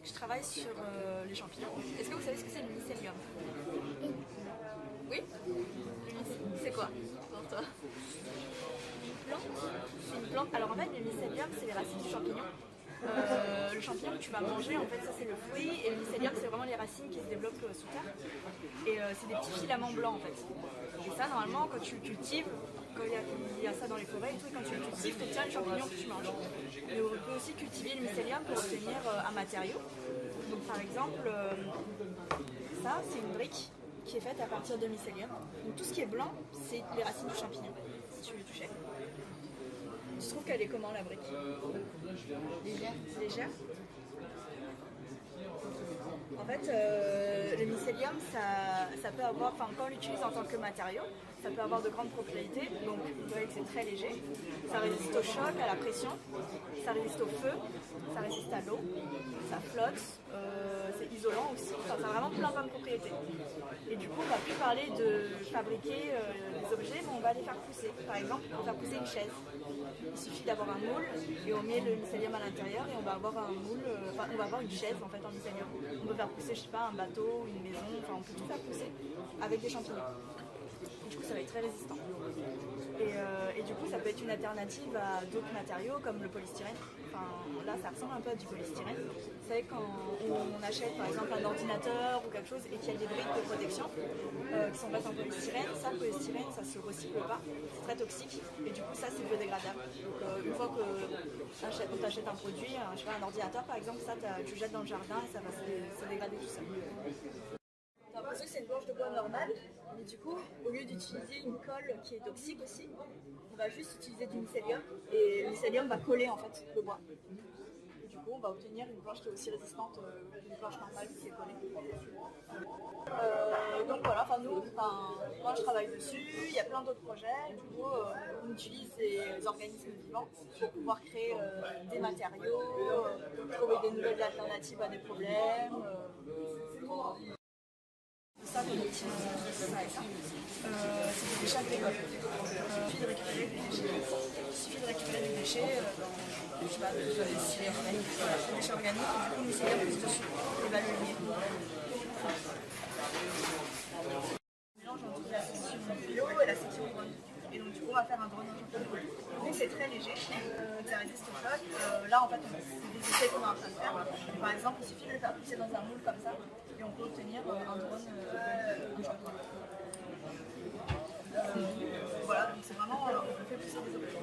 je travaille sur les champignons. Est-ce que vous savez ce que c'est le mycélium? Oui. C'est quoi pour toi? Une plante? C'est une plante. Alors en fait, le mycélium, c'est les racines du champignon. Le champignon que tu vas manger, en fait, ça c'est le fruit, et le mycélium, c'est vraiment les racines qui se développent sous terre. Et c'est des petits filaments blancs en fait. Et ça, normalement, quand tu cultives, quand il y a ça dans les forêts et tout, et quand tu le cultives, tu obtiens les champignons que tu manges. Mais on peut aussi cultiver le mycélium pour obtenir un matériau. Donc par exemple, ça, c'est une brique qui est faite à partir de mycélium. Donc tout ce qui est blanc, c'est les racines du champignon, si tu veux toucher. Tu trouves qu'elle est comment la brique? Légère. Légère. En fait, le mycélium, ça peut avoir, enfin quand on l'utilise en tant que matériau, ça peut avoir de grandes propriétés. Donc vous voyez que c'est très léger, ça résiste au choc, à la pression, ça résiste au feu, ça résiste à l'eau, ça flotte, c'est isolant aussi, enfin, ça a vraiment plein de propriétés. Et du coup, on va plus parler de fabriquer des objets, mais on va les faire pousser. Par exemple, pour faire pousser une chaise, il suffit d'avoir un moule et on met le mycélium à l'intérieur et on va avoir un moule, enfin on va avoir une chaise en fait en mycélium. On peut faire pousser, je sais pas, un bateau, une maison, enfin on peut tout faire pousser avec des champignons. Du coup, ça va être très résistant. Et du coup, ça peut être une alternative à d'autres matériaux comme le polystyrène. Enfin, là, ça ressemble un peu à du polystyrène. Vous savez, quand on achète par exemple un ordinateur ou quelque chose et qu'il y a des briques de protection qui sont faites en polystyrène, ça, le polystyrène, ça se recycle pas, c'est très toxique et du coup, ça, c'est biodégradable. Donc, une fois qu'on t'achète un produit, je sais pas, un ordinateur par exemple, ça, tu le jettes dans le jardin et ça va se dégrader tout seul. T'as l'impression que c'est une planche de bois normale, mais du coup, au lieu d'utiliser une colle qui est toxique aussi, on va juste utiliser du mycélium et le mycélium va coller en fait le bois. Et du coup, on va obtenir une planche qui est aussi résistante qu'une planche normale qui est collée. Donc voilà, moi je travaille dessus, il y a plein d'autres projets. Du coup, on utilise des organismes vivants pour pouvoir créer des matériaux, trouver des nouvelles alternatives à des problèmes. Ça, c'est des petits ça et ça. C'est des déchets agricoles. Il suffit de récupérer des déchets je sais pas, des déchets organiques. Voilà, des déchets organiques, et du coup, on essaie de plus dessus et va le lier. On mélange entre la section bio et la section drone. Et donc, du coup, on va faire un drone en champignon. Donc, c'est très léger, ça résiste au choc. Là, en fait, c'est des essais qu'on est en train de faire. Par exemple, il suffit de le faire pousser dans un moule comme ça. Et on peut obtenir un drone en champignon. Voilà, donc c'est vraiment, on fait pousser des objets.